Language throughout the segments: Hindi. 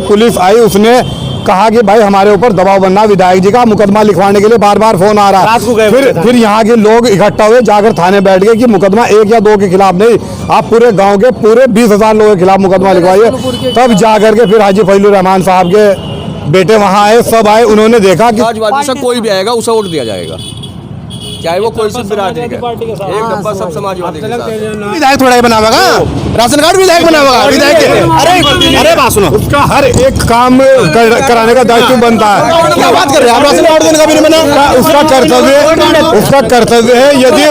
पुलिस आई, उसने कहा कि भाई हमारे ऊपर दबाव बनना, विधायक जी का मुकदमा लिखवाने के लिए बार बार फोन आ रहा है। फिर यहाँ के लोग इकट्ठा हुए, जाकर थाने बैठ गए कि मुकदमा 1 या 2 के खिलाफ नहीं, आप पूरे गांव के पूरे 20,000 लोगों के खिलाफ मुकदमा लिखवाइए। तब जाकर के फिर हाजी फजलुर रहमान साहब के बेटे वहाँ आए, सब आए, उन्होंने देखा कि समाजवादी से कोई भी आएगा उसे वोट दिया जाएगा, चाहे वो कोई सी बिरादरी का, एक डब्बा सब समाजवादी के साथ। विधायक थोड़ा ही बनावेगा, राशन कार्ड विधायक बनावेगा, विधायक अरे बात सुनो, उसका हर एक काम कराने का दायित्व बनता है। क्या बात कर रहे हैं आप? राशन कार्ड देने का भी नहीं बना। उसका कर्तव्य है। यदि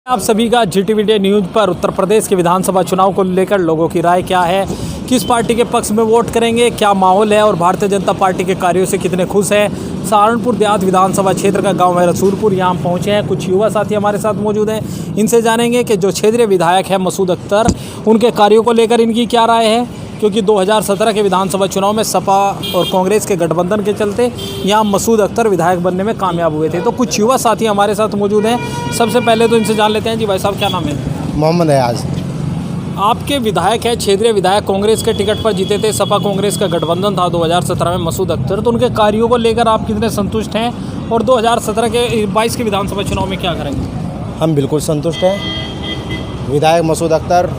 आप सभी का GTV न्यूज़ पर उत्तर प्रदेश के विधानसभा चुनाव को लेकर लोगों की राय क्या है, किस पार्टी के पक्ष में वोट करेंगे, क्या माहौल है और भारतीय जनता पार्टी के कार्यों से कितने खुश हैं। सहारनपुर देहात विधानसभा क्षेत्र का गांव है रसूलपुर, यहाँ हम पहुँचे हैं। कुछ युवा साथी हमारे साथ मौजूद हैं, इनसे जानेंगे कि जो क्षेत्रीय विधायक है मसूद अख्तर, उनके कार्यों को लेकर इनकी क्या राय है, क्योंकि 2017 के विधानसभा चुनाव में सपा और कांग्रेस के गठबंधन के चलते यहाँ मसूद अख्तर विधायक बनने में कामयाब हुए थे। तो कुछ युवा साथी हमारे साथ मौजूद हैं। सबसे पहले तो इनसे जान लेते हैं। जी भाई साहब, क्या नाम है? मोहम्मद एयाज। आपके विधायक है, क्षेत्रीय विधायक कांग्रेस के टिकट पर जीते थे, सपा कांग्रेस का गठबंधन था 2017 में मसूद अख्तर, तो उनके कार्यों को लेकर आप कितने संतुष्ट हैं और 2017 के 22 के विधानसभा चुनाव में क्या करेंगे? हम बिल्कुल संतुष्ट हैं। विधायक मसूद अख्तर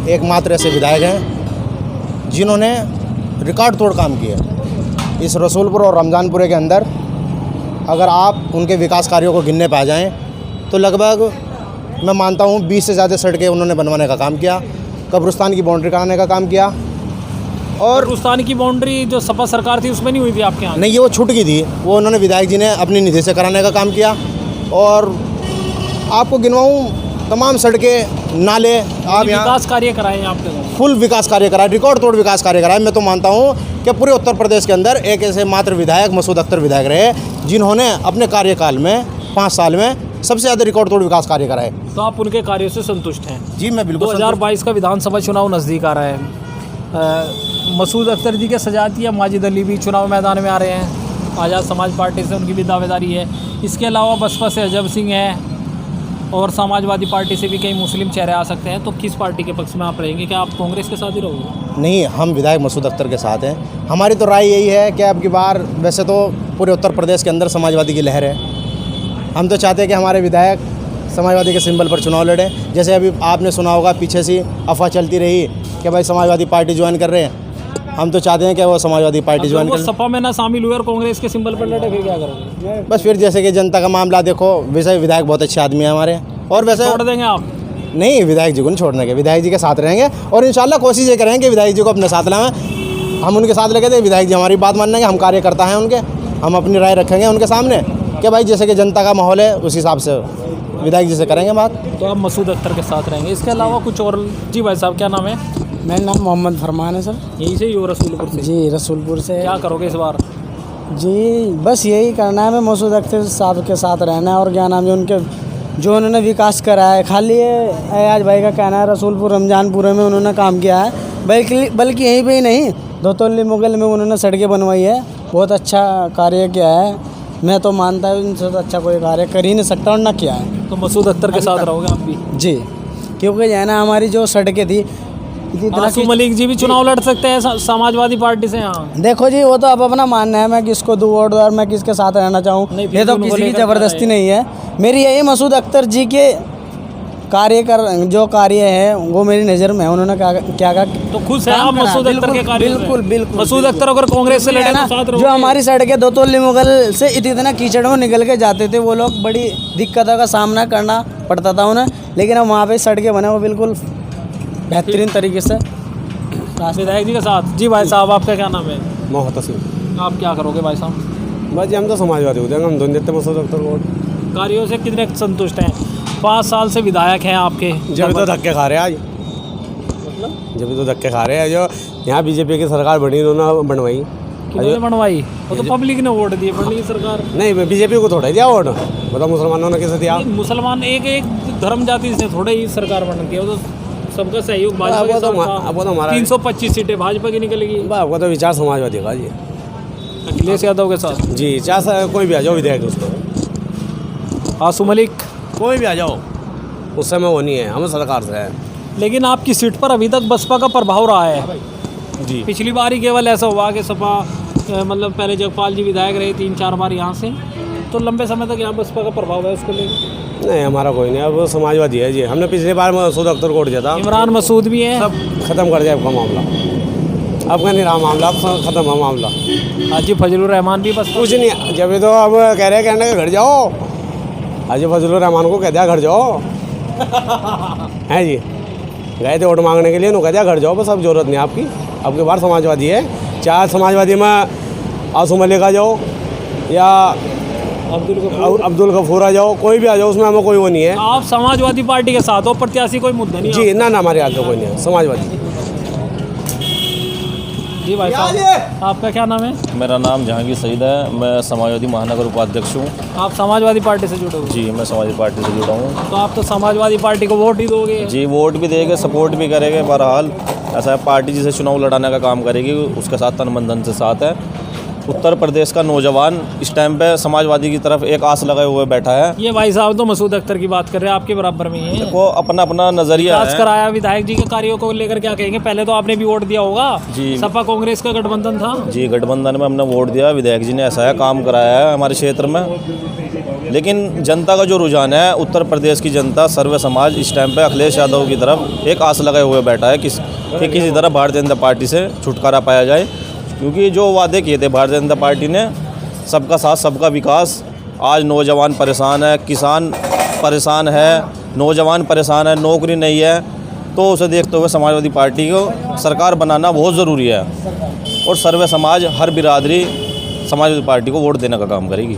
एकमात्र ऐसे विधायक हैं जिन्होंने रिकॉर्ड तोड़ काम किए इस रसूलपुर और रमज़ानपुरे के अंदर। अगर आप उनके विकास कार्यों को गिनने पा जाएं तो लगभग मैं मानता हूं 20 से ज़्यादा सड़कें उन्होंने बनवाने का काम किया, कब्रिस्तान की बाउंड्री कराने का काम किया। और कब्रिस्तान की बाउंड्री जो सपा सरकार थी उसमें नहीं हुई थी आपके यहाँ? नहीं, ये वो छूट गई थी, वो उन्होंने विधायक जी ने अपनी निधि से कराने का काम किया। और आपको गिनवाऊँ तमाम सड़कें, नाले, आप यहाँ विकास कार्य कराए हैं आपके गाँव? फुल विकास कार्य कराए, रिकॉर्ड तोड़ विकास कार्य कराए। मैं तो मानता हूँ कि पूरे उत्तर प्रदेश के अंदर एक ऐसे मात्र विधायक मसूद अख्तर विधायक रहे जिन्होंने अपने कार्यकाल में 5 साल में सबसे ज़्यादा रिकॉर्ड तोड़ विकास कार्य कराए। तो आप उनके कार्यों से संतुष्ट हैं? जी मैं बिल्कुल। 2022 का विधानसभा चुनाव नज़दीक आ रहा है। मसूद अख्तर जी के सजाती माजिद अली भी चुनाव मैदान में आ रहे हैं। आज़ाद समाज पार्टी से उनकी भी दावेदारी है। इसके अलावा बसपा से अजब सिंह है और समाजवादी पार्टी से भी कई मुस्लिम चेहरे आ सकते हैं। तो किस पार्टी के पक्ष में आप रहेंगे? क्या आप कांग्रेस के साथ ही रहोगे? नहीं, हम विधायक मसूद अख्तर के साथ हैं। हमारी तो राय यही है कि अब की बार वैसे तो पूरे उत्तर प्रदेश के अंदर समाजवादी की लहर है। हम तो चाहते हैं कि हमारे विधायक समाजवादी के सिंबल पर चुनाव लड़ें। जैसे अभी आपने सुना होगा, पीछे से अफवाह चलती रही कि भाई समाजवादी पार्टी ज्वाइन कर रहे हैं। हम तो चाहते हैं कि वो समाजवादी पार्टी ज्वाइन कर। सपा में ना शामिल हुए और कांग्रेस के सिंबल पर लड़े, फिर क्या करोगे? बस फिर जैसे कि जनता का मामला देखो, वैसे विधायक बहुत अच्छे आदमी है हमारे। और वैसे छोड़ देंगे आप? नहीं, विधायक जी को नहीं छोड़ने के, विधायक जी के साथ रहेंगे और इंशाल्लाह कोशिश ये करेंगे कि विधायक जी को अपने साथ लाएं। हम उनके साथ लगे थे, विधायक जी हमारी बात मानेंगे, हम कार्यकर्ता हैं उनके, हम अपनी राय रखेंगे उनके सामने कि भाई जैसे कि जनता का माहौल है उस हिसाब से विधायक जी से करेंगे बात। तो आप मसूद अख्तर के साथ रहेंगे। इसके अलावा कुछ और? जी भाई साहब, क्या नाम है? मेरा नाम मोहम्मद फरमान है सर। यहीं से ही हो? रसूलपुर से? जी रसूलपुर से। क्या करोगे इस बार? जी बस यही करना है, मैं मसूद अख्तर साहब के साथ रहना है। और क्या नाम है उनके, जो उन्होंने विकास करा है, खाली एयाज भाई का कहना है रसूलपुर रमजानपुरे में उन्होंने काम किया है, बल्कि यहीं पे ही नहीं, धोतोली मुगल में उन्होंने सड़कें बनवाई है, बहुत अच्छा कार्य किया है। मैं तो मानता हूँ इनसे तो अच्छा कोई कार्य कर ही नहीं सकता और ना किया है। तो मसूद अख्तर के साथ रहोगे आप भी? जी, क्योंकि जो है ना हमारी जो सड़कें थी, आसिफ मलिक जी भी चुनाव लड़ सकते हैं समाजवादी पार्टी से। यहाँ देखो जी, वो तो अब अपना मानना है, मैं किसको दूँ वोट और मैं किसके साथ रहना चाहूँ, ये तो किसी की ज़बरदस्ती नहीं है। मेरी यही मसूद अख्तर जी के जो कार्य है वो मेरी नज़र में है। उन्होंने क्या कहा, तो खुश है आप मसूद अख्तर के कार्य? बिल्कुल बिल्कुल। मसूद अख्तर अगर कांग्रेस से लड़े तो जो हमारी सड़कें धोतोली मुगल से इतना कीचड़ में निकल के जाते थे, वो लोग बड़ी दिक्कतों का सामना करना पड़ता था उन्हें, लेकिन अब वहाँ पे सड़कें बने वो बिल्कुल बेहतरीन तरीके से विधायक जी के साथ। जी भाई साहब, आपका क्या नाम है? मोहतसिम। आप क्या करोगे भाई साहब? बस हम तो समाजवादी हो जाएंगे, हम दोनों देते मसूद अख्तर वोट। कार्यों से कितने संतुष्ट हैं? 5 साल से विधायक हैं आपके। जब तो धक्के खा रहे हैं आज, जब तो धक्के खा रहे हैं। जो यहाँ बीजेपी की सरकार बनी, उन्होंने बनवाई। किन्होंने बनवाई? वो तो पब्लिक ने वोट दिए, बनी सरकार। नहीं, बीजेपी को थोड़ा दिया वोट, बताओ मुसलमानों ने कैसे दिया? मुसलमान एक धर्म जाति से थोड़े ही सरकार बनती है, वो तो सबका सहयोग भाजपा के साथ। 325 सीटें भाजपा की निकलेगी। वो तो विचार समाजवादी का जी, अखिलेश यादव के साथ। जी, चाहे कोई भी आ जाओ विधायक, उसको आसिफ मलिक, कोई भी आ जाओ, उस समय वो नहीं है, हम सरकार से है। लेकिन आपकी सीट पर अभी तक बसपा का प्रभाव रहा है। जी पिछली बार ही केवल ऐसा हुआ कि सपा मतलब पहले जगपाल जी विधायक रहे 3-4 बार यहाँ से, तो लंबे समय तक यहाँ बसपा का प्रभाव है उसको लेकर। नहीं, हमारा कोई नहीं, अब समाजवादी है जी। हमने पिछली बार मसूद अख्तर को वोट दिया था। इमरान मसूद भी है। सब खत्म कर दिया आपका मामला, अब का नहीं रहा मामला, अब खत्म है मामला। हाजी फजलुर रहमान भी बस कुछ नहीं, जब तो अब कह रहे हैं कहने का घर जाओ, हाजी फजलुर रहमान को कह दिया घर जाओ हैं जी, गए थे वोट मांगने के लिए, उन्होंने कह दिया घर जाओ बस, अब जरूरत नहीं आपकी। अब के बार समाजवादी है, चाहे समाजवादी में आसू मलिक आ जाओ या अब्दुल गफूर आ जाओ, कोई भी आ जाओ, उसमें हमें कोई वो नहीं है। आप समाजवादी पार्टी के साथ हो, प्रत्याशी कोई मुद्दा नहीं है? जी ना, हमारे हाथ में कोई नहीं है समाजवादी। जी भाई साहब, आपका क्या नाम है? मेरा नाम जहांगीर सईद है, मैं समाजवादी महानगर उपाध्यक्ष हूँ। आप समाजवादी पार्टी से जुड़े हो? जी, मैं समाजवादी पार्टी से जुड़ा हूँ। तो आप तो समाजवादी पार्टी को वोट ही दोगे? जी, वोट भी देंगे, सपोर्ट भी करेंगे। बहरहाल ऐसा है, पार्टी जिसे चुनाव लड़ाने का काम करेगी उसके साथ तन मन धन से साथ है। उत्तर प्रदेश का नौजवान इस टाइम पे समाजवादी की तरफ एक आस लगाए हुए बैठा है। ये भाई साहब तो मसूद अख्तर की बात कर रहे हैं, आपके बराबर में ही है। को अपना अपना नजरिया विकास है। कराया, विधायक जी के कार्यों को लेकर क्या कहेंगे? पहले तो आपने भी वोट दिया होगा। जी। सपा कांग्रेस का गठबंधन था। जी, गठबंधन में हमने वोट दिया, विधायक जी ने ऐसा है काम कराया है हमारे क्षेत्र में। लेकिन जनता का जो रुझान है, उत्तर प्रदेश की जनता, सर्व समाज इस टाइम पे अखिलेश यादव की तरफ एक आस लगाए हुए बैठा है कि किसी तरह भारतीय जनता पार्टी से छुटकारा पाया जाए। क्योंकि जो वादे किए थे भारतीय जनता पार्टी ने, सबका साथ सबका विकास, आज नौजवान परेशान है, किसान परेशान है, नौजवान परेशान है, नौकरी नहीं है, तो उसे देखते हुए समाजवादी पार्टी को सरकार बनाना बहुत ज़रूरी है। और सर्व समाज, हर बिरादरी समाजवादी पार्टी को वोट देने का काम करेगी।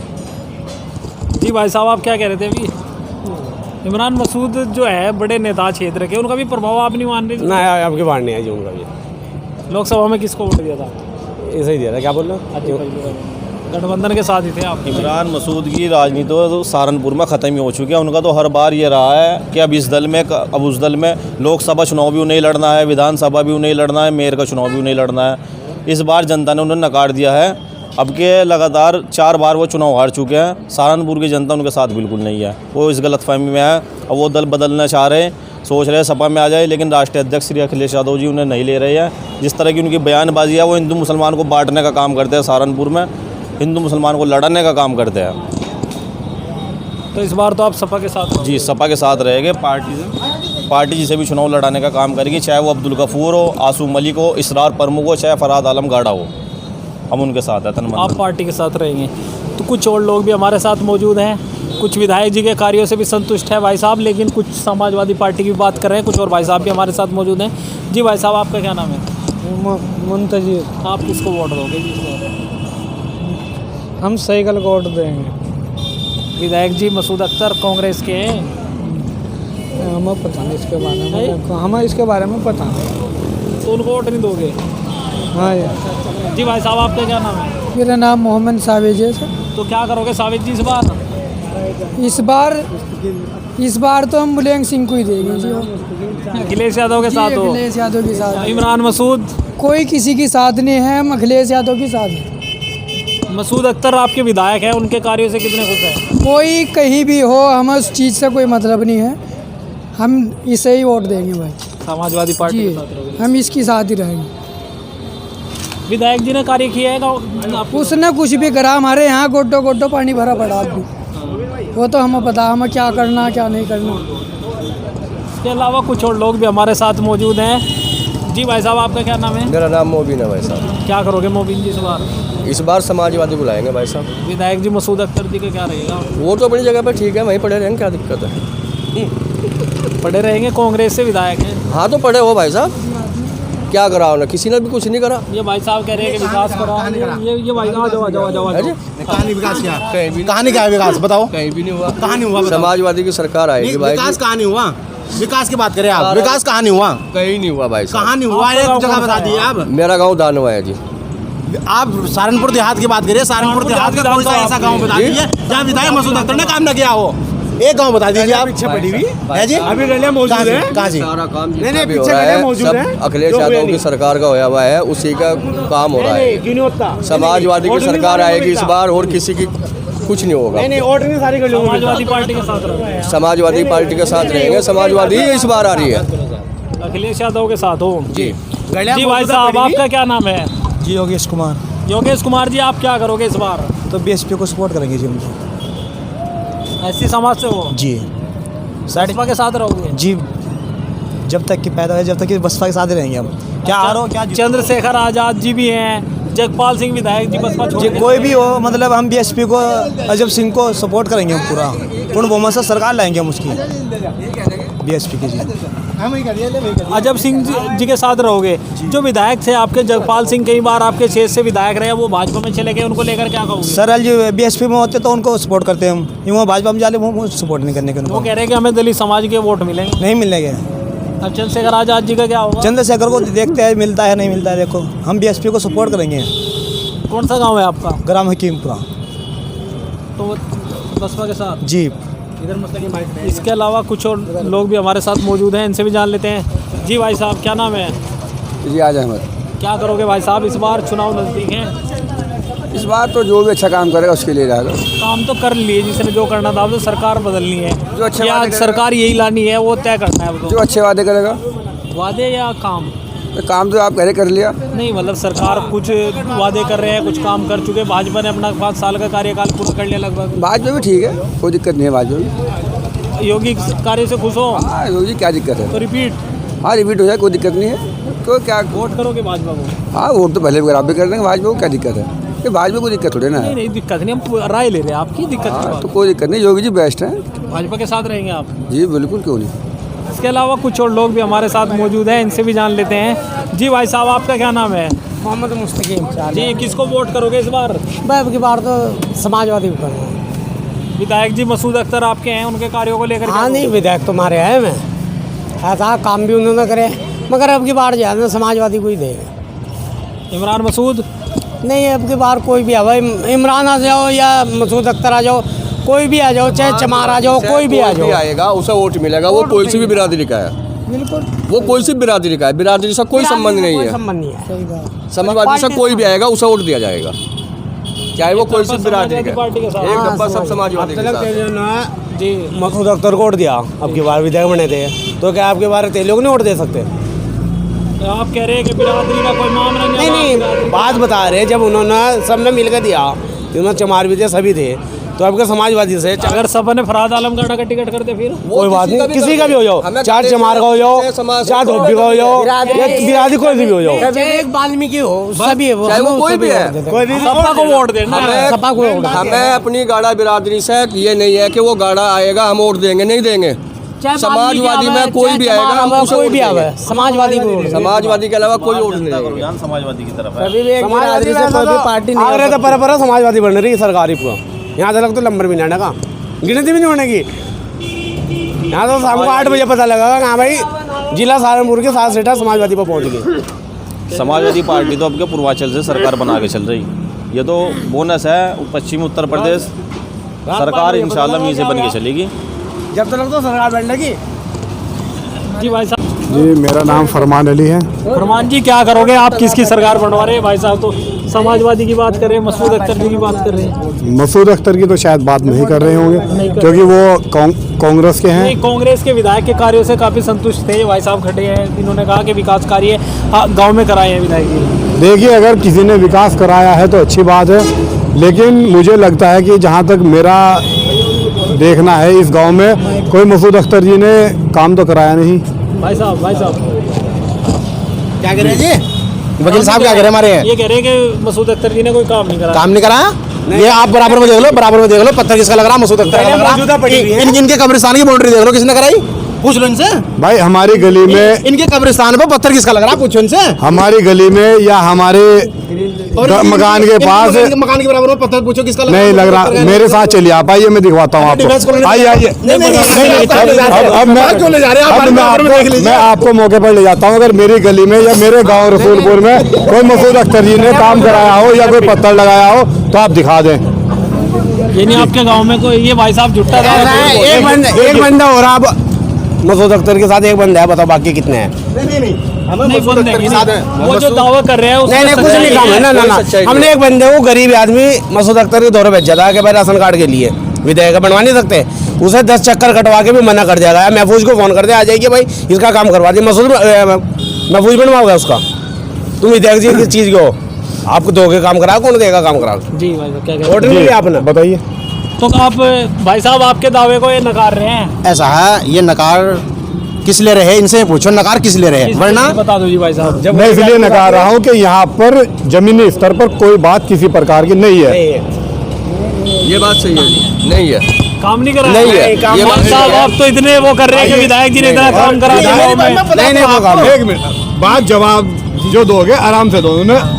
जी भाई साहब, आप क्या कह रहे थे अभी? इमरान मसूद जो है बड़े नेता क्षेत्र के, उनका भी प्रभाव आप नहीं मान रहे? ना, आपकी बात नहीं है जी उनका भी। लोकसभा में किसको वोट दिया था? ऐसा ही दिया था, क्या बोल रहे हो? गठबंधन के साथ ही थे आप? इमरान मसूद की राजनीति तो सहारनपुर में ख़त्म ही हो चुकी है। उनका तो हर बार ये रहा है कि अब इस दल में, अब उस दल में, लोकसभा चुनाव भी उन्हें लड़ना है, विधानसभा भी उन्हें लड़ना है, मेयर का चुनाव भी उन्हें लड़ना है। इस बार जनता ने उन्हें नकार दिया है। अब के लगातार 4 बार वो चुनाव हार चुके हैं। सहारनपुर की जनता उनके साथ बिल्कुल नहीं है, वो इस गलतफहमी में है। अब वो दल बदलना चाह रहे हैं, सोच रहे हैं सपा में आ जाए, लेकिन राष्ट्रीय अध्यक्ष श्री अखिलेश यादव जी उन्हें नहीं ले रहे हैं। जिस तरह की उनकी बयानबाजी है, वो हिंदू मुसलमान को बांटने का काम करते हैं। सहारनपुर में हिंदू मुसलमान को लड़ने का काम करते हैं। तो इस बार तो आप सपा के साथ हो? जी, सपा के साथ रहेंगे। पार्टी जिसे भी चुनाव लड़ाने का काम करेगी, चाहे वो अब्दुल गफूर हो, आसू मलिक हो, इसरार प्रमुख हो, चाहे फरहाद आलम गाड़ा हो, हम उनके साथ है तन मन। आप पार्टी के साथ रहेंगे। तो कुछ और लोग भी हमारे साथ मौजूद हैं, कुछ विधायक जी के कार्यों से भी संतुष्ट है भाई साहब, लेकिन कुछ समाजवादी पार्टी की बात कर रहे हैं। कुछ और भाई साहब भी हमारे साथ मौजूद हैं। जी भाई साहब, आपका क्या नाम है? मुंतजिर। आप किसको वोट दोगे जी इस बार? हम साइकिल को वोट देंगे। विधायक जी मसूद अख्तर कांग्रेस के हैं। हमें पता नहीं इसके बारे में, हमें इसके बारे में पता नहीं। तो उनको वोट नहीं दोगे? हाँ जी। जी भाई साहब, आपका क्या नाम है? मेरा नाम मोहम्मद सावेज है सर। तो क्या करोगे साविद जी इस बार? इस बार तो हम बुलंद सिंह को ही देंगे जी। अखिलेश यादव के साथ हो? अखिलेश यादव के साथ। इमरान मसूद? कोई किसी के साथ नहीं है, हम अखिलेश यादव के साथ हैं। मसूद अख्तर आपके विधायक हैं, उनके कार्यों से कितने खुश हैं? कोई कहीं भी हो, हमें उस चीज़ से कोई मतलब नहीं है, हम इसे ही वोट देंगे भाई। समाजवादी पार्टी जी, के साथ रहोगे? हम इसके साथ ही रहेंगे। विधायक जी ने कार्य किया है आपको? उसने कुछ भी करा, हमारे यहाँ गोटो गोटो पानी भरा पड़ा अभी, वो तो हमें पता, हमें क्या करना क्या नहीं करना। इसके अलावा कुछ और लोग भी हमारे साथ मौजूद हैं। जी भाई साहब, आपका क्या नाम है? मेरा नाम मोबिन है भाई साहब। क्या करोगे मोबिन जी इस बार? इस बार समाजवादी बुलाएंगे भाई साहब। विधायक जी मसूद अख्तर जी का क्या रहेगा? वो तो अपनी जगह पर ठीक है, वहीं पड़े रहेंगे, क्या दिक्कत है? पढ़े रहेंगे, कांग्रेस से विधायक हैं। हाँ तो पढ़े हो भाई साहब, क्या करा उन्हें? किसी ने भी कुछ नहीं करा। ये भाई साहब कह रहे हैं कि विकास करा। ये भाई आ जाओ। कहानी विकास क्या? कहानी क्या है विकास बताओ? कहीं भी नहीं हुआ। कहाँ नहीं हुआ? समाजवादी की सरकार आएगी भाई। विकास कहाँ नहीं हुआ? विकास की बात करें आप, विकास कहाँ नहीं हुआ? कहीं नहीं हुआ भाई साहब। कहाँ नहीं हुआ? एक जगह बता दिए आप। मेरा गाँव दानवा है जी। आप सहारनपुर देहात की बात करिए, सहारनपुर देहात का कोई सा ऐसा गांव बता दीजिए जहाँ विधायक मसूद अख्तर ने काम न किया हो। एक गांव बता दीजिए आप। पीछे पड़ी हुई है जी, अभी रलिया मौजूद है। कहाँ जी? सारा काम नहीं, भी हो पीछे रहा रलिया है, मौजूद सब है। अखिलेश यादव की सरकार का होया हुआ है, उसी का काम हो रहा है। समाजवादी की सरकार आएगी इस बार, और किसी की कुछ नहीं होगा। नहीं, ऑर्डर नहीं सारी कर समाजवादी पार्टी के साथ रहोगे? समाजवादी पार्टी के साथ रहेंगे। समाजवादी इस बार आ रही है। अखिलेश यादव के साथ हो जी। जी भाई साहब, आपका क्या नाम है? जी योगेश कुमार। योगेश कुमार जी, आप क्या करोगे इस बार? तो बीएसपी को सपोर्ट करेंगे जी उनको। ऐसी समाज से हो, जी बसपा के साथ रहोगे? जी, जब तक कि पैदा है, जब तक कि बसपा के साथ ही रहेंगे हम। क्या हारो क्या जीतो। चंद्रशेखर आजाद जी भी हैं, जगपाल सिंह विधायक जी बसपा छोड़ जी के- कोई भी हो, मतलब हम बीएसपी को, अजब सिंह को सपोर्ट करेंगे हम पूरा। पूर्ण बहुमत से सरकार लाएंगे हम उसकी, बीएसपी की। जी अजब सिंह जी के साथ रहोगे। जो विधायक थे आपके, जगपाल सिंह कई बार आपके क्षेत्र से विधायक रहे, वो भाजपा में चले गए, उनको लेकर क्या कहोगे? सर जी बीएसपी में होते तो उनको सपोर्ट करते हम, यूँ भाजपा में जाले वो सपोर्ट नहीं करने के वो उनको कह रहे हैं कि हमें दलित समाज के वोट मिलेंगे। नहीं मिलेंगे। अब चंद्रशेखर आजाद जी का क्या होगा? चंद्रशेखर को देखते हैं मिलता है नहीं मिलता है। देखो हम बीएसपी को सपोर्ट करेंगे। कौन सा गांव है आपका? ग्राम हकीमपुरा। तो बसपा के साथ। जी इसके अलावा कुछ और लोग भी हमारे साथ मौजूद हैं, इनसे भी जान लेते हैं। जी भाई साहब, क्या नाम है? जी आज अहमद। क्या करोगे भाई साहब, इस बार चुनाव नज़दीक हैं? इस बार तो जो भी अच्छा काम करेगा उसके लिए रहेगा। काम तो कर लिए जिसने जो करना था, अब तो सरकार बदलनी है जो अच्छे या वादे करेगा। सरकार यही लानी है, वो तय करना है अब जो तो। अच्छे वादे करेगा, वादे या काम? तो काम तो आप पहले कर लिया। नहीं, मतलब सरकार कुछ वादे कर रहे हैं, कुछ काम कर चुके। भाजपा ने अपना 5 साल का कार्यकाल पूरा कर लिया लगभग। भाजपा भी ठीक है, कोई दिक्कत नहीं है भाजपा में। योगी कार्य से खुश हो हाँ योगी क्या दिक्कत है? तो रिपीट हाँ रिपीट हो जाए, कोई दिक्कत नहीं है। तो क्या वोट करोगे भाजपा को? हाँ वोट तो पहले भी आप भी कर देंगे भाजपा को, क्या दिक्कत है? ये भाजपा को दिक्कत थोड़ी ना नहीं है। नहीं, दिक्कत नहीं, हम राय ले रहे हैं आपकी। दिक्कत की हाँ बात। तो कोई दिक्कत नहीं, योगी जी बेस्ट हैं। भाजपा के साथ रहेंगे आप? जी बिल्कुल, क्यों नहीं। इसके अलावा कुछ और लोग भी हमारे साथ मौजूद हैं, इनसे भी जान लेते हैं। जी भाई साहब, आपका क्या नाम है? मोहम्मद मुस्तकीम। जी, किसको वोट करोगे इस बार? अब की बार तो समाजवादी को करेंगे। विधायक जी मसूद अख्तर आपके हैं, उनके कार्यों को लेकर हाँ नहीं, विधायक तुम्हारे है मैं ऐसा काम भी उन्होंने करे, मगर अब की बार ज़्यादा समाजवादी को ही देगा। इमरान मसूद? नहीं, अब की बार कोई भी आ भाई, इमरान आ जाओ या मसूद अख्तर आ जाओ, कोई भी आ जाओ, चाहे चमार आ जाओ, कोई भी आ जाओ, आएगा उसे वोट मिलेगा। वो कोई सी भी बिरादरी का है, बिल्कुल वो कोई सी बिरादरी का है, बिरादरी से कोई संबंध नहीं कोई है। संबंध नहीं है। सही बात। समाजवादी से कोई भी आएगा उसे वोट दिया जाएगा, चाहे वो कोई सी बिरादरी का पार्टी के साथ। एक डब्बा सब समाजवादी के साथ। जी, मसूद अख्तर को वोट दिया, अब की बार विधायक बने थे, तो क्या आपके बार तेल लोग नहीं वोट दे सकते? तो आप कह रहे हैं कि बिरादरी का कोई मामला नहीं? नहीं, बात बता रहे, जब उन्होंने सबने मिलकर दिया, जिन्होंने चमार भी थे, सभी थे, तो आपके समाजवादी से अगर सबा ने फरहाद आलम का टिकट करते फिर? कोई बात नहीं, किसी का भी हो जाओ, चार चमार का हो जाओ, चार धोबी का हो जाओ, या बिरादरी कोई सी भी हो जाओ, एक वाल्मीकि हो, सभी है वो, चाहे वो कोई भी है, कोई भी सपा को वोट देना है। सपा को वोट हमें अपनी गाड़ा बिरादरी से ये नहीं है कि वो गाड़ा आएगा हम वोट देंगे, नहीं देंगे। समाजवादी में कोई भी आएगा हम उसे कोई वोट भी आवे, देंगे। समाजवादी को वोट देंगे। समाजवादी के अलावा कोई वोट नहीं देंगे। रुझान समाजवादी की तरफ है। कभी भी एक बिरादरी से कोई भी पार्टी नहीं आ हो रहे तो सकती। पर समाजवादी बन रही है सरकारी को, यहाँ तक तो नंबर भी नहीं आने का, गिनती भी नहीं होने की। यहाँ तो शाम को 8 बजे पता लगा हाँ भाई जिला सहारनपुर के 7 सीटें समाजवादी पर पहुँच गई। समाजवादी पार्टी तो अब के पूर्वांचल से सरकार बना के चल रही, ये तो बोनस है। पश्चिमी उत्तर प्रदेश सरकार इंशाल्लाह वहीं से बन के चलेगी। जब तक तो सरकार बैठ लगी। जी भाई साहब। जी मेरा नाम फरमान अली है। फरमान जी, क्या करोगे आप? किसकी सरकार बनवा रहे हैं? भाई साहब तो समाजवादी की बात कर रहे हैं, मसूद अख्तर जी की बात कर रहे हैं। मसूद अख्तर की तो शायद बात नहीं कर रहे होंगे, क्योंकि वो कांग्रेस के हैं। नहीं, कांग्रेस के विधायक के कार्यों से काफ़ी संतुष्ट थे भाई साहब, खड़े हैं, इन्होंने कहा कि विकास कार्य गाँव में कराए हैं विधायक जी। देखिए अगर किसी ने विकास कराया है तो अच्छी बात है, लेकिन मुझे लगता है कि जहाँ तक मेरा देखना है इस गांव में कोई मसूद अख्तर जी ने काम तो कराया नहीं। भाई साहब क्या कह रहे हैं जी? वकील साहब क्या कह रहे हैं हमारे? ये कह रहे हैं कि मसूद अख्तर जी ने कोई काम नहीं करा। काम नहीं करा? ये आप बराबर में देख लो, बराबर में देख लो, पत्थर किसका लग रहा है? मसूद अख्तर का लग रहा है। इनके कब्रिस्तान की बाउंड्री देख लो, किसने कराई? पूछ लो इनसे। भाई हमारी गली में इनके कब्रिस्तान पर पत्थर किसका लग रहा है? पूछो इनसे। हमारी गली में या हमारे मकान के पास मकान के बराबर में पत्थर पूछो किसका लग रहा है? नहीं लग रहा। मेरे साथ चलिए आप, आइए मैं दिखवाता हूँ आपको। आइए आइए। मैं आपको मौके पर ले जाता हूँ। अगर मेरी गली में या मेरे गांव रसूलपुर में कोई मसूद अख्तर जी ने काम कराया हो या कोई पत्थर लगाया हो तो आप दिखा दें। ये नहीं आपके गांव में कोई? ये भाई साहब जुट्टा एक बंदा हो रहा अब मसूद अख्तर के साथ, एक बंदा है, बताओ बाकी कितने हैं? नहीं बंदे की नहीं। वो जो दावा कर रहे हैं नहीं कुछ नहीं काम है ना ना। हमने एक बंदे को, गरीब आदमी मसूद अख्तर के दौरे भेजा था कि भाई राशन कार्ड के लिए विधेयक बनवा नहीं सकते, उसे 10 चक्कर कटवा के भी मना कर दिया गया। महफूज को फ़ोन कर दे, आ जाएगी भाई इसका काम करवा दिया। महफूज बनवाओगे उसका? तुम विधायक जी किस चीज़ के हो? आपको दोगे काम करा, कौन देगा काम करा? जी भाई साहब, क्या कह ऑर्डर नहीं दिया आपने? बताइए। तो आप भाई साहब आपके दावे को ये नकार रहे हैं? ऐसा है, ये नकार किस लिए रहे, इनसे पूछो नकार किस लिए रहे, वरना बता दो जी भाई साहब। मैं इसलिए नकार रहा हूँ कि यहाँ पर जमीनी स्तर पर कोई बात किसी प्रकार की नहीं है। ये बात सही है जी, नहीं है, काम नहीं करा नहीं है। ये भाई साहब आप तो इतने वो कर रहे हैं कि विधायक जी ने इतना काम करा दिया। नहीं वो काम, एक मिनट बात जवाब जो दोगे आराम से दो।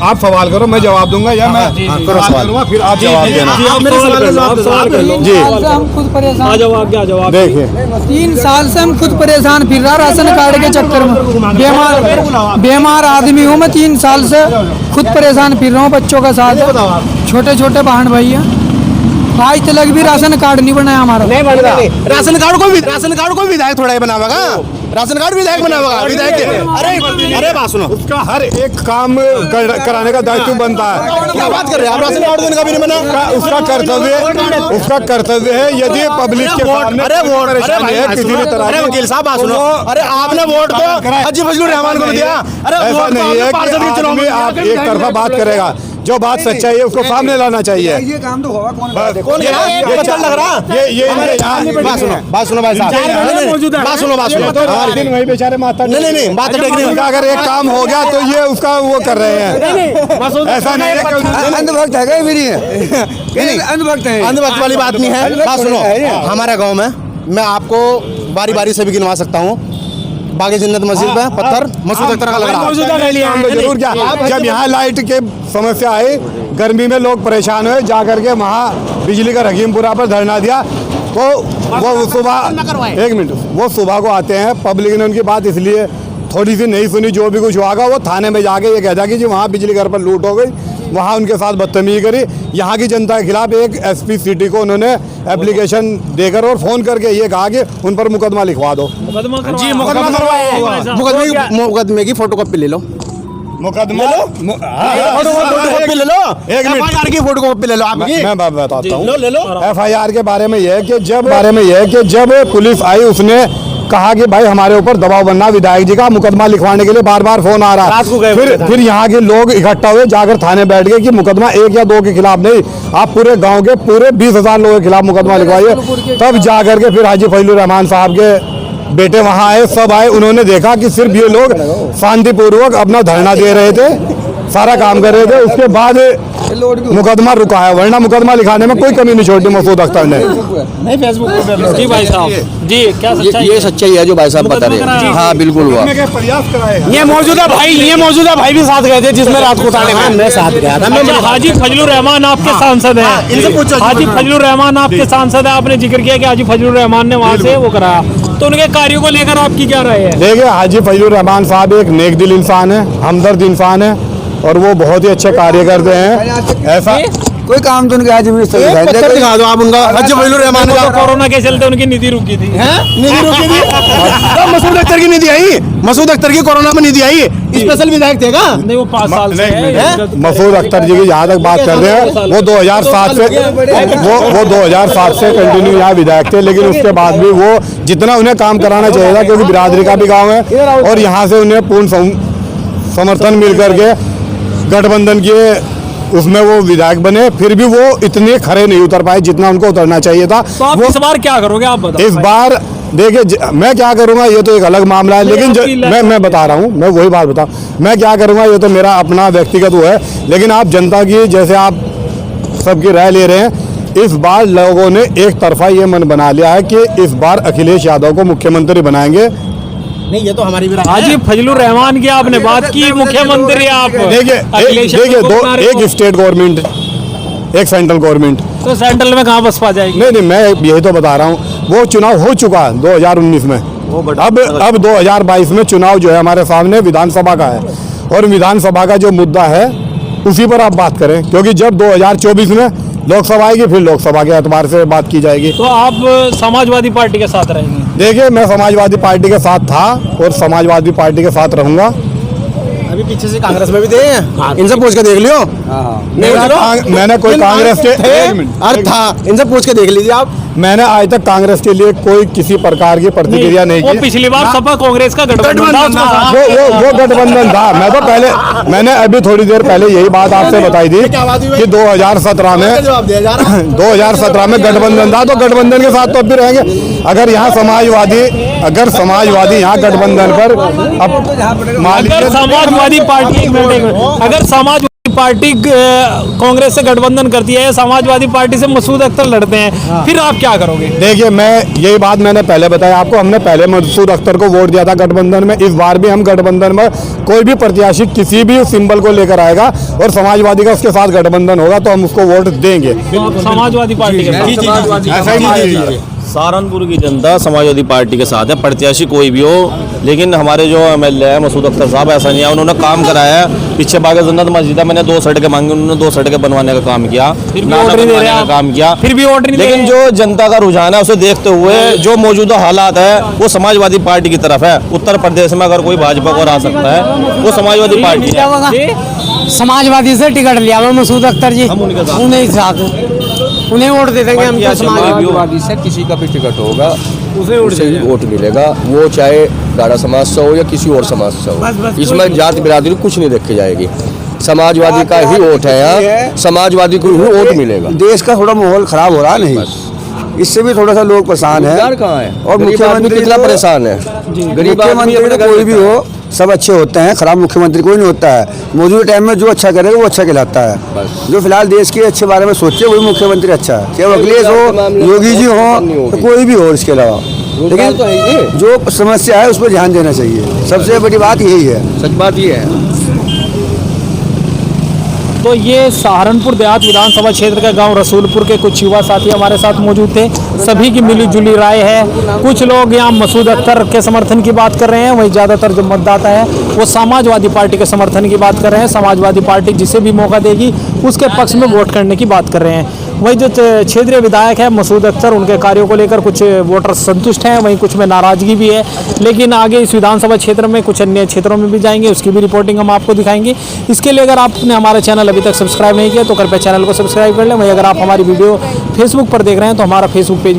आप सवाल करो, मैं जवाब दूंगा, या मैं सवाल करूंगा फिर आप जवाब देना। जी, आप सवाल कर लो। जी हम खुद परेशान, आ जाओ, क्या जवाब? देखिए 3 साल से हम खुद परेशान फिर रहा राशन कार्ड के चक्कर में। बीमार आदमी हूँ मैं, 3 साल से खुद परेशान फिर रहा हूँ बच्चों के साथ। छोटे छोटे बहन भाई हैं, आज तक भी राशन कार्ड नहीं बनाया हमारा। नहीं बन रहा राशन कार्ड को विधायक थोड़ा ही बनावेगा। राशन कार्ड विधायक बनावेगा, विधायक के अरे बात सुनो, उसका हर एक काम कराने का दायित्व बनता है। क्या बात कर रहे हैं आप? राशन कार्ड देने का भी नहीं बना। उसका कर्तव्य है यदि पब्लिक के सामने परेशानी है किसी भी तरह अरे की, वकील साहब बात सुनो, अरे आपने वोट तो हाजी फजलुर रहमान को दिया। अरे ऐसा नहीं है कि आदमी आप एक तरफा बात करेगा। जो बात सच्चाई है उसको सामने लाना चाहिए। ये काम तो होगा कौन? कौन ये पत्थर लग रहा? बात सुनो भाई साहब, बात सुनो वही बेचारे माता नहीं बात उनका अगर एक काम हो गया तो ये उसका वो कर रहे हैं। ऐसा नहीं है कि अंधभक्त है मेरी, अंधभक्त है। अंधभक्त वाली बात नहीं है। बात सुनो, हमारे गांव में मैं आपको बारी बारी से भी गिनवा सकता हूँ। बागे जन्नत मस्जिद पे पत्थर मसूद अख्तर का लग रहा है। जरूर क्या, जब यहाँ लाइट के समस्या आई, गर्मी में लोग परेशान हुए, जा करके वहाँ बिजली का रहीमपुरा पर धरना दिया, तो वो सुबह एक मिनट वो सुबह को आते हैं। पब्लिक ने उनकी बात इसलिए थोड़ी सी नहीं सुनी, जो भी कुछ हुआ वो थाने में जाके ये कहता कि जी वहाँ बिजली घर पर लूट हो गई, वहाँ उनके साथ बदतमीजी करी। यहाँ की जनता के खिलाफ एक एसपी सिटी को उन्होंने एप्लीकेशन देकर और फ़ोन करके ये कहा कि उन पर मुकदमा लिखवा दो। जी मुकदमा करवाया, मुकदमे की फोटोकॉपी ले लो, मुकदमा फोटोकॉपी ले लो, एक मिनट FIR की फोटोकॉपी ले लो आपकी। मैं बताता हूँ। ले लो। FIR के बारे में यह है कि जब पुलिस आई उसने कहा कि भाई हमारे ऊपर दबाव बनना, विधायक जी का मुकदमा लिखवाने के लिए बार बार फोन आ रहा है। फिर यहाँ के लोग इकट्ठा हुए, जाकर थाने बैठ गए कि मुकदमा 1 या 2 के खिलाफ नहीं, आप पूरे गांव के पूरे 20,000 लोगों के खिलाफ मुकदमा लिखवाइए। तब जाकर के फिर हाजी फजलुर रहमान साहब के बेटे वहाँ आए, सब आए, उन्होंने देखा कि सिर्फ ये लोग शांतिपूर्वक अपना धरना दे रहे थे, सारा काम कर रहे थे। उसके बाद मुकदमा रुका है, वरना मुकदमा लिखाने में कोई कमी नहीं छोड़ी मसूद अख्तर ने। नहीं फेसबुक पे जी भाई साहब, जी क्या सच्चाई? ये सच्चाई है जो भाई साहब बता रहे हैं। हाँ बिल्कुल हुआ। प्रयास कराएगा। ये मौजूदा भाई भी साथ गए थे जिसमें रात को उतारने गए। मैं साथ गया था। अच्छा, हाजी फजलुर रहमान आपके सांसद हैं? इनसे पूछो। हाजी फजलुर रहमान आपके सांसद है, आपने जिक्र किया कि हाजी फजलुर रहमान ने वहाँ से वो कराया, तो उनके कार्यों को लेकर आपकी क्या राय है? देखिए हाजी फजलुर रहमान साहब एक नेक दिल इंसान है, हमदर्द इंसान है, और वो बहुत ही अच्छे कार्य करते हैं। ऐसा कोई काम तो उनके आज भी पत्थर दिखा दो आप उनका। हाजी फजलुर रहमान का कोरोना के चलते उनकी निधि रुकी थी। निधि रुकी थी। मसूद अख्तर की निधि आई, मसूद अख्तर की कोरोना में निधि आई, स्पेशल विधायक थे क्या? नहीं, वो 5 साल से है। मसूद अख्तर जी की जहाँ तक बात कर रहे हैं, वो 2007 से कंटिन्यू यहाँ विधायक थे, लेकिन उसके बाद भी वो जितना उन्हें काम कराना चाहिए था, क्योंकि बिरादरी का भी गाँव है और यहाँ से उन्हें पूर्ण समर्थन मिल करके गठबंधन के उसमें वो विधायक बने, फिर भी वो इतने खरे नहीं उतर पाए जितना उनको उतरना चाहिए था। तो आप इस बार क्या करोगे, आप बताओ? इस बार देखिए मैं क्या करूंगा ये तो एक अलग मामला है, लेकिन मैं बता रहा हूँ, मैं वही बात बताऊँ, मैं क्या करूंगा ये तो मेरा अपना व्यक्तिगत वो है। लेकिन आप जनता की जैसे आप सबकी राय ले रहे हैं, इस बार लोगों ने एक तरफा ये मन बना लिया है कि इस बार अखिलेश यादव को मुख्यमंत्री बनाएंगे। नहीं ये तो हमारी भी राय है। हाजी फजलुर रहमान की आपने बात की, मुख्यमंत्री आप देखिए एक स्टेट गवर्नमेंट, एक सेंट्रल गवर्नमेंट, तो सेंट्रल में कहाँ बसपा जाएगी? नहीं मैं यही तो बता रहा हूँ, वो चुनाव हो चुका 2019 में, अब 2022 में चुनाव जो है हमारे सामने विधानसभा का है, और विधानसभा का जो मुद्दा है उसी पर आप बात करें, क्योंकि जब 2024 में लोकसभा आएगी फिर लोकसभा के एतबार से बात की जाएगी। तो आप समाजवादी पार्टी के साथ रहेंगे? देखिए मैं समाजवादी पार्टी के साथ था और समाजवादी पार्टी के साथ रहूंगा। अभी पीछे से कांग्रेस में भी थे, इनसे पूछ के देख लियो। मैंने कोई कांग्रेस के अरे था, इनसे पूछ के देख लीजिए आप। मैंने आज तक कांग्रेस के लिए कोई किसी प्रकार की प्रतिक्रिया नहीं वो की। पिछली बार सपा कांग्रेस का गठबंधन था, उसमें साथ- वो गठबंधन था। मैं तो पहले मैंने अभी थोड़ी देर पहले यही बात आपसे बताई थी कि 2017 में 2017 में गठबंधन था, तो गठबंधन के साथ तो अब भी रहेंगे। अगर यहाँ समाजवादी यहाँ गठबंधन पर अब अगर समाजवादी पार्टी अगर समाजवादी पार्टी कांग्रेस से गठबंधन करती है, समाजवादी पार्टी से मसूद अख्तर लड़ते हैं, फिर आप क्या करोगे? देखिए, मैं यही बात मैंने पहले बताया आपको। हमने पहले मसूद अख्तर को वोट दिया था गठबंधन में। इस बार भी हम गठबंधन में कोई भी प्रत्याशी किसी भी सिंबल को लेकर आएगा और समाजवादी का उसके साथ गठबंधन होगा तो हम उसको वोट देंगे। समाजवादी पार्टी के साथ। ऐसा ही कीजिए। सहारनपुर की जनता समाजवादी पार्टी के साथ है, प्रत्याशी कोई भी हो। लेकिन हमारे जो एमएलए है मसूद अख्तर साहब, ऐसा नहीं है, उन्होंने काम कराया है। पीछे बाग जन्नत मस्जिद है, मैंने 2 सड़कें मांगी, उन्होंने 2 सड़कें बनवाने का काम किया, नाला बनवाने का काम किया, फिर भी वोट नहीं दे लेकिन जो जनता का रुझान है उसे देखते हुए जो मौजूदा हालात है वो समाजवादी पार्टी की तरफ है। उत्तर प्रदेश में अगर कोई भाजपा को हरा सकता है वो समाजवादी पार्टी है। समाजवादी से टिकट लिया हुआ मसूद अख्तर जी, हम उनके साथ उन्हें साथ उन्हें वोट दे देंगे हम तो। समाजवादी से किसी का भी टिकट होगा उसे वोट मिलेगा, वो चाहे गाड़ा समाज से हो या किसी और समाज से हो। इसमें जाति बिरादरी कुछ नहीं देखी जाएगी, समाजवादी का ही वोट है यहाँ, समाजवादी को ही वोट मिलेगा। देश का थोड़ा माहौल खराब हो रहा नहीं, इससे भी थोड़ा सा लोग परेशान है। रोजगार कहाँ है और मुख्यमंत्री कितना तो- परेशान है। गरीब आदमी मुख्यमंत्री तो कोई भी हो, सब अच्छे होते हैं। खराब मुख्यमंत्री कोई नहीं होता है। मौजूदा टाइम में जो अच्छा करेगा वो अच्छा कहलाता है। जो फिलहाल देश के अच्छे बारे में सोचे वही मुख्यमंत्री अच्छा है। चाहे वो अखिलेश हो, योगी जी हो, तो कोई भी हो इसके अलावा। लेकिन तो है ही। जो समस्या है उस पर ध्यान देना चाहिए, सबसे बड़ी बात यही है। सच बात ये है। तो ये सहारनपुर देहात विधानसभा क्षेत्र का गांव रसूलपुर के कुछ युवा साथी हमारे साथ मौजूद थे। सभी की मिली जुली राय है। कुछ लोग यहाँ मसूद अख्तर के समर्थन की बात कर रहे हैं, वहीं ज़्यादातर जो मतदाता है वो समाजवादी पार्टी के समर्थन की बात कर रहे हैं। समाजवादी पार्टी जिसे भी मौका देगी उसके पक्ष में वोट करने की बात कर रहे हैं। वहीं जो क्षेत्रीय विधायक है मसूद अख्तर, उनके कार्यों को लेकर कुछ वोटर संतुष्ट हैं, वहीं कुछ में नाराजगी भी है। लेकिन आगे इस विधानसभा क्षेत्र में कुछ अन्य क्षेत्रों में भी जाएंगे, उसकी भी रिपोर्टिंग हम आपको दिखाएंगे। इसके लिए अगर आपने हमारा चैनल अभी तक सब्सक्राइब नहीं किया तो कृपया चैनल को सब्सक्राइब कर लें। वहीं अगर आप हमारी वीडियो फेसबुक पर देख रहे हैं तो हमारा फेसबुक पेज